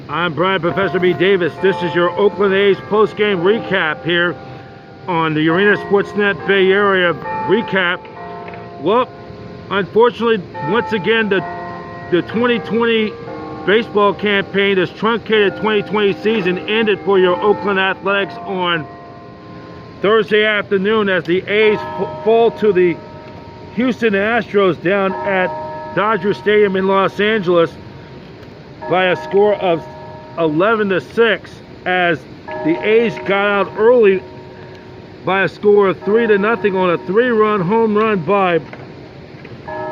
I'm Brian Professor B. Davis. This is your Oakland A's post-game recap here on the Arena Sportsnet Bay Area recap. Well, unfortunately, once again, the 2020 baseball campaign, this truncated 2020 season ended for your Oakland Athletics on Thursday afternoon as the A's fall to the Houston Astros down at Dodger Stadium in Los Angeles by a score of 11-6, as the A's got out early by a score of 3-0 on a 3-run home run by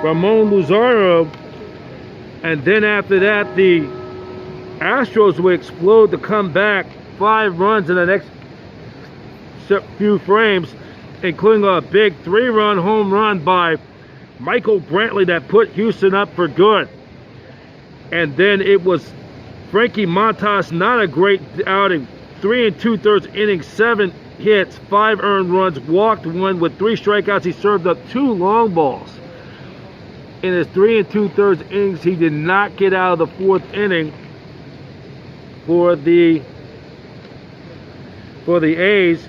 Ramon Luzardo. And then after that, the Astros would explode to come back 5 runs in the next few frames, including a big 3-run home run by Michael Brantley that put Houston up for good. And then it was Frankie Montas, not a great outing. 3 2/3 innings, 7 hits, 5 earned runs, walked 1 with 3 strikeouts. He served up 2 long balls. In his 3 2/3 innings, he did not get out of the 4th inning for the A's.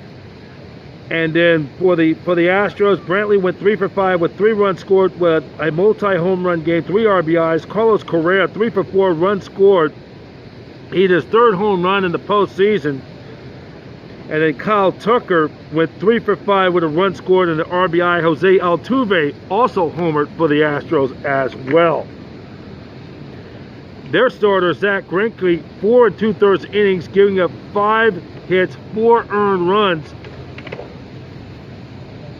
And then for the Astros, Brantley went 3 for 5 with 3 runs scored with a multi-home run game, 3 RBIs. Carlos Correa, 3 for 4 runs scored. He hit his 3rd home run in the postseason. And then Kyle Tucker went 3 for 5 with a run scored and an RBI. Jose Altuve also homered for the Astros as well. Their starter, Zach Greinke, 4 2/3 innings, giving up 5 hits, 4 earned runs,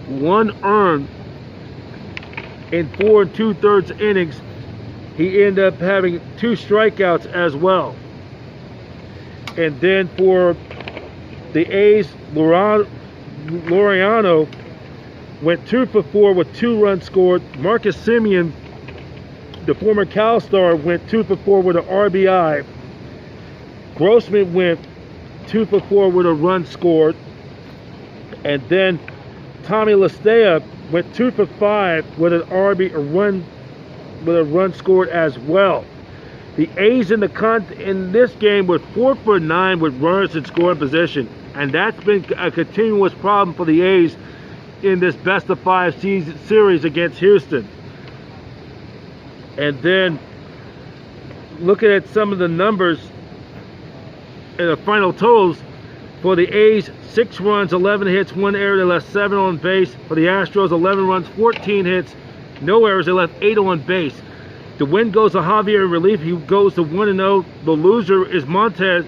1 earned in 4 2/3 innings. He ended up having 2 strikeouts as well. And then for the A's, Laureano went 2 for 4 with 2 runs scored. Marcus Semien, the former Cal star, went 2 for 4 with an RBI. Grossman went 2 for 4 with a run scored. And then Tommy Lastea went 2 for 5 with a run scored as well. The A's in this game were 4 for 9 with runners in scoring position, and that's been a continuous problem for the A's in this best-of-5 series against Houston. And then looking at some of the numbers and the final totals for the A's: 6 runs, 11 hits, 1 error. They left 7 on base. For the Astros, 11 runs, 14 hits, no errors. They left 8 on base. The win goes to Javier in relief. He goes to 1-0. The loser is Montes.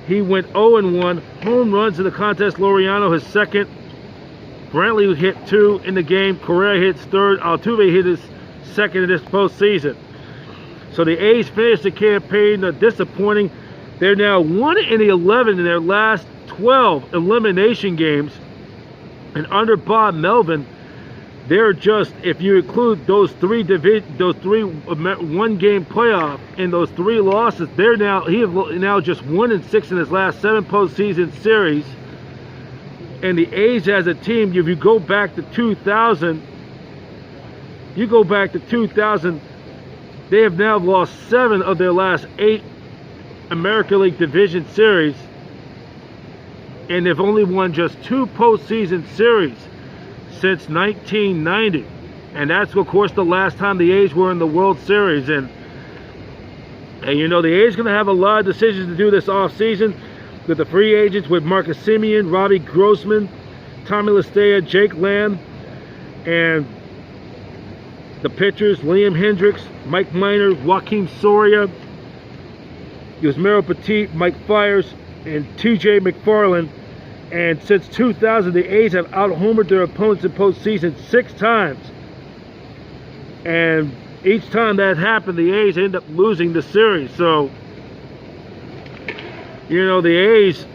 He went 0-1. Home runs in the contest: Laureano his 2nd. Brantley hit 2 in the game. Correa hits 3rd. Altuve hit his 2nd in this postseason. So the A's finished the campaign disappointing. They're now 1-11 in their last 12 elimination games. And under Bob Melvin, they're just, if you include those 3 one-game playoff and those 3 losses, he is now just 1-6 in his last 7 postseason series. And the A's as a team, if you go back to 2000, they have now lost 7 of their last 8 American League Division series, and they've only won just 2 postseason series since 1990, and that's of course the last time the A's were in the World Series. And you know, the A's going to have a lot of decisions to do this offseason with the free agents, with Marcus Semien, Robbie Grossman, Tommy Lastea, Jake Lamb, and the pitchers: Liam Hendricks, Mike Minor, Joaquin Soria, Yusmeiro Petit, Mike Fiers, and TJ McFarland. And since 2000, the A's have out-homered their opponents in postseason 6 times. And each time that happened, the A's end up losing the series. So, you know, the A's,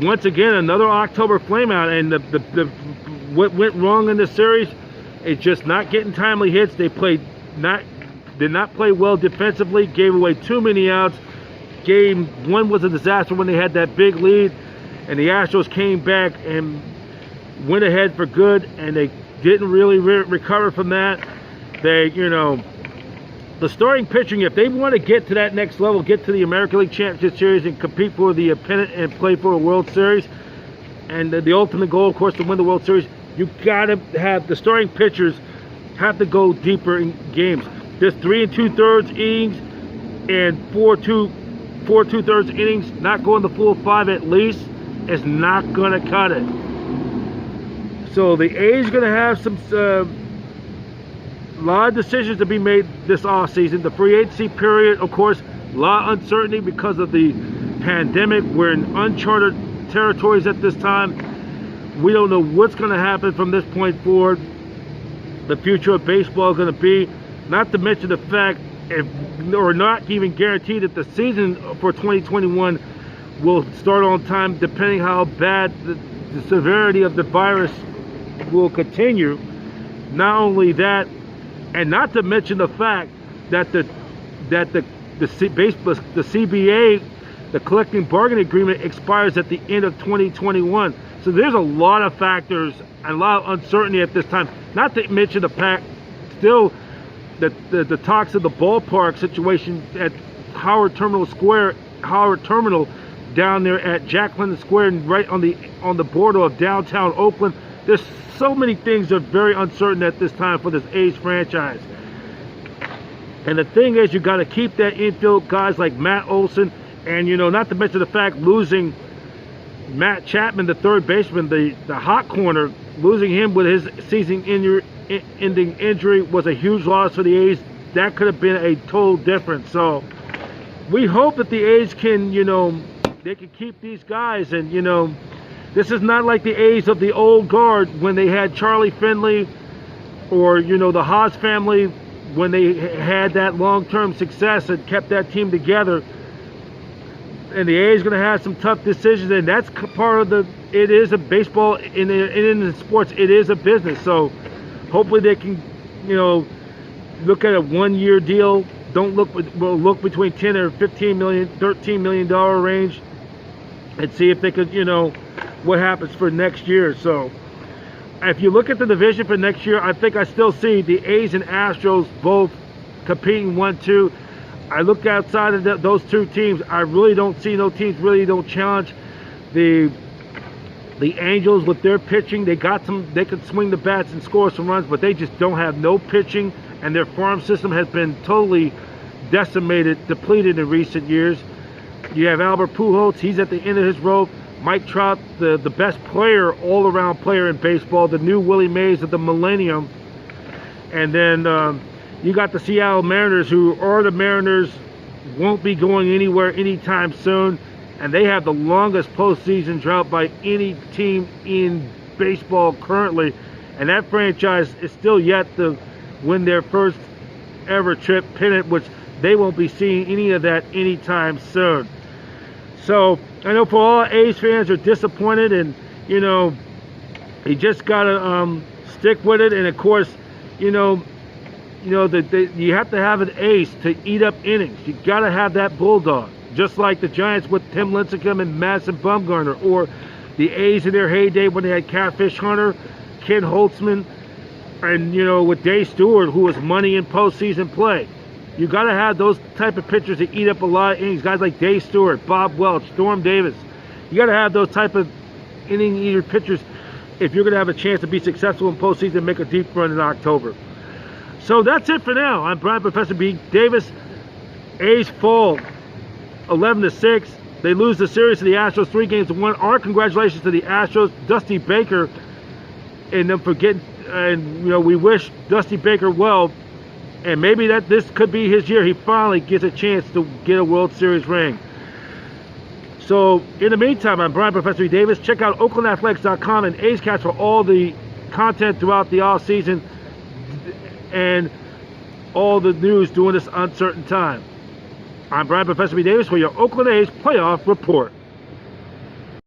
once again, another October flameout. And what went wrong in the series is just not getting timely hits. They did not play well defensively, gave away too many outs. Game 1 was a disaster when they had that big lead, and the Astros came back and went ahead for good, and they didn't really recover from that. They, the starting pitching, if they want to get to that next level, get to the American League Championship Series and compete for the pennant and play for a World Series, and the ultimate goal, of course, to win the World Series, you got to have the starting pitchers have to go deeper in games. This 3 2/3 innings and 4 2/3 innings, not going the full 5 at least, is not going to cut it. So the A's going to have some a lot of decisions to be made this offseason. The free agency period, of course, a lot of uncertainty because of the pandemic. We're in uncharted territories at this time. We don't know what's going to happen from this point forward. The future of baseball is going to be, not to mention the fact, or not even guaranteed that the season for 2021 will start on time, depending how bad the severity of the virus will continue. Not only that, and not to mention the fact that the CBA, the collective bargaining agreement, expires at the end of 2021. So there's a lot of factors and a lot of uncertainty at this time. Not to mention the fact, still, the talks of the ballpark situation at Howard Terminal down there at Jack London Square, and right on the border of downtown Oakland. There's so many things that are very uncertain at this time for this A's franchise. And the thing is, you got to keep that infield guys like Matt Olson, and not to mention the fact losing Matt Chapman, the third baseman, the hot corner, losing him with his season-ending injury was a huge loss for the A's. That could have been a total difference. So we hope that the A's can, they can keep these guys, and this is not like the A's of the old guard when they had Charlie Finley or, the Haas family, when they had that long-term success and kept that team together. And the A's going to have some tough decisions, and that's part of it is a baseball, in the sports, it is a business. So hopefully they can, look at a one-year deal. Don't look between 10 or 15 million, $13 million range, and see if they could, what happens for next year. So if you look at the division for next year, I think I still see the A's and Astros both competing 1-2. I look outside of those two teams. I really don't see no teams really don't challenge the Angels with their pitching. They could swing the bats and score some runs, but they just don't have no pitching, and their farm system has been totally decimated, depleted in recent years. You have Albert Pujols. He's at the end of his rope. Mike Trout, the best player, all-around player in baseball, the new Willie Mays of the millennium. And then you got the Seattle Mariners, who are the Mariners, won't be going anywhere anytime soon. And they have the longest postseason drought by any team in baseball currently. And that franchise is still yet to win their first ever trip pennant, which they won't be seeing any of that anytime soon. So I know for all A's fans are disappointed, and you just gotta stick with it. And of course, you have to have an ace to eat up innings. You gotta have that bulldog, just like the Giants with Tim Lincecum and Madison Bumgarner, or the A's in their heyday when they had Catfish Hunter, Ken Holtzman, and with Dave Stewart, who was money in postseason play. You got to have those type of pitchers that eat up a lot of innings. Guys like Dave Stewart, Bob Welch, Storm Davis. You got to have those type of inning eater pitchers if you're going to have a chance to be successful in postseason and make a deep run in October. So that's it for now. I'm Brian Professor B. Davis. A's fall 11-6. They lose the series to the Astros 3-1. Our congratulations to the Astros, Dusty Baker, and them for getting. And we wish Dusty Baker well. And maybe this could be his year. He finally gets a chance to get a World Series ring. So, in the meantime, I'm Brian Professor Davis. Check out OaklandAthletics.com and A's Cast for all the content throughout the offseason and all the news during this uncertain time. I'm Brian Professor Davis for your Oakland A's Playoff Report.